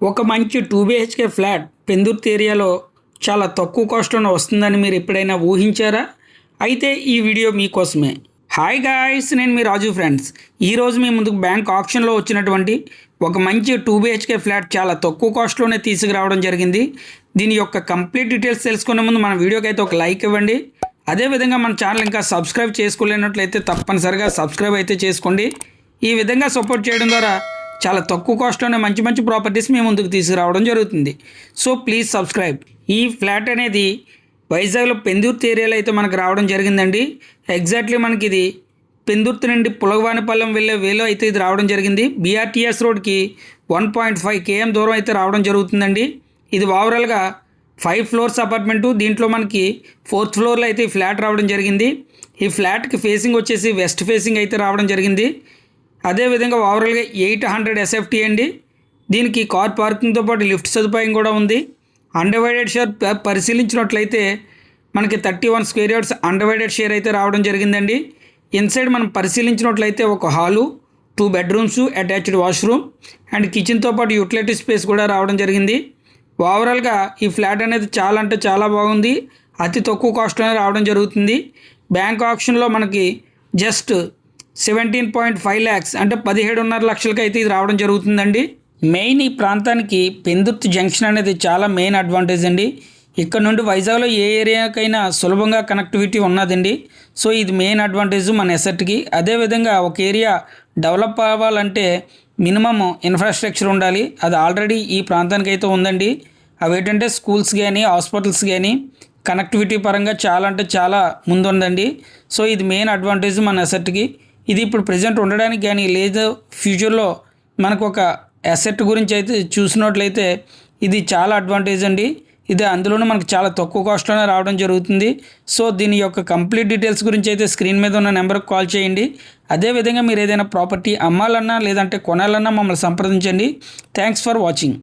ఒక మంచి 2 BHK flat Pendurthi ఏరియాలో చాలా తక్కువ కాస్ట్‌లోనే వస్తుందని మీరు ఎప్పుడైనా ఊహించారా? అయితే ఈ వీడియో మీకోసమే. హాయ్ గాయ్స్, నేను మీ రాజు ఫ్రెండ్స్. ఈరోజు మీ ముందుకు బ్యాంక్ ఆక్షన్‌లో వచ్చినటువంటి ఒక మంచి 2 బీహెచ్కే ఫ్లాట్ చాలా తక్కువ కాస్ట్‌లోనే తీసుకురావడం జరిగింది. దీని యొక్క కంప్లీట్ డీటెయిల్స్ తెలుసుకునే ముందు మన వీడియోకి అయితే ఒక లైక్ ఇవ్వండి. అదేవిధంగా మన ఛానల్ ఇంకా సబ్స్క్రైబ్ చేసుకోలేనట్లయితే తప్పనిసరిగా సబ్స్క్రైబ్ అయితే చేసుకోండి. ఈ విధంగా సపోర్ట్ చేయడం ద్వారా చాలా తక్కువ కాస్ట్లోనే మంచి మంచి ప్రాపర్టీస్ మీ ముందుకు తీసుకురావడం జరుగుతుంది. So please subscribe. ఈ ఫ్లాట్ అనేది వైజాగ్లో పెందుర్తి ఏరియాలో అయితే మనకు రావడం జరిగిందండి. ఎగ్జాక్ట్లీ మనకి ఇది పెందుర్తి నుండి పులగవానిపాలెం వెళ్ళే వేలో అయితే ఇది రావడం జరిగింది. బీఆర్టీఎస్ రోడ్కి 1.5 km దూరం అయితే రావడం జరుగుతుందండి. ఇది ఓవరాల్గా 5 ఫ్లోర్స్ అపార్ట్మెంటు. దీంట్లో మనకి 4th ఫ్లోర్లో అయితే ఈ ఫ్లాట్ రావడం జరిగింది. ఈ ఫ్లాట్కి ఫేసింగ్ వచ్చేసి వెస్ట్ ఫేసింగ్ అయితే రావడం జరిగింది. అదేవిధంగా ఓవరాల్గా 800 SFT అండి. దీనికి కార్ పార్కింగ్తో పాటు లిఫ్ట్ సదుపాయం కూడా ఉంది. అన్డివైడెడ్ షేర్ పరిశీలించినట్లయితే మనకి 31 స్క్వేర్ యార్డ్స్ అన్డివైడెడ్ షేర్ అయితే రావడం జరిగిందండి. ఇన్సైడ్ మనం పరిశీలించినట్లయితే ఒక hall, 2 bedrooms, attached washroom and కిచెన్తో పాటు యూటిలిటీ స్పేస్ కూడా రావడం జరిగింది. ఓవరాల్గా ఈ ఫ్లాట్ అనేది చాలా అంటే చాలా బాగుంది. అతి తక్కువ కాస్ట్లోనే రావడం జరుగుతుంది. బ్యాంక్ ఆప్షన్లో మనకి జస్ట్ 17.5 lakhs అంటే 17.5 లక్షలకి అయితే ఇది రావడం జరుగుతుందండి. మెయిన్ ఈ ప్రాంతానికి పెందుర్తి జంక్షన్ అనేది చాలా మెయిన్ అడ్వాంటేజ్ అండి. ఇక్కడ నుండి వైజాగ్లో ఏ ఏరియాకైనా సులభంగా కనెక్టివిటీ ఉన్నదండి. సో ఇది మెయిన్ అడ్వాంటేజ్ మన ఎసెట్కి. అదేవిధంగా ఒక ఏరియా డెవలప్ అవ్వాలంటే మినిమమ్ ఇన్ఫ్రాస్ట్రక్చర్ ఉండాలి. అది ఆల్రెడీ ఈ ప్రాంతానికి అయితే ఉందండి. అవి ఏంటంటే స్కూల్స్ కానీ హాస్పిటల్స్ కానీ కనెక్టివిటీ పరంగా చాలా అంటే చాలా ముందుందండి. సో ఇది మెయిన్ అడ్వాంటేజ్ మన ఎసెట్కి. ఇది ఇప్పుడు ప్రజెంట్ ఉండడానికి కానీ లేదా ఫ్యూచర్లో మనకు ఒక అసెట్ గురించి అయితే చూసినట్లయితే ఇది చాలా అడ్వాంటేజ్ అండి. ఇది అందులోనూ మనకు చాలా తక్కువ కాస్ట్లోనే రావడం జరుగుతుంది. సో దీని యొక్క కంప్లీట్ డీటెయిల్స్ గురించి అయితే స్క్రీన్ మీద ఉన్న నెంబర్కి కాల్ చేయండి. అదేవిధంగా మీరు ఏదైనా ప్రాపర్టీ అమ్మాలన్నా లేదంటే కొనాలన్నా మమ్మల్ని సంప్రదించండి. Thanks for watching.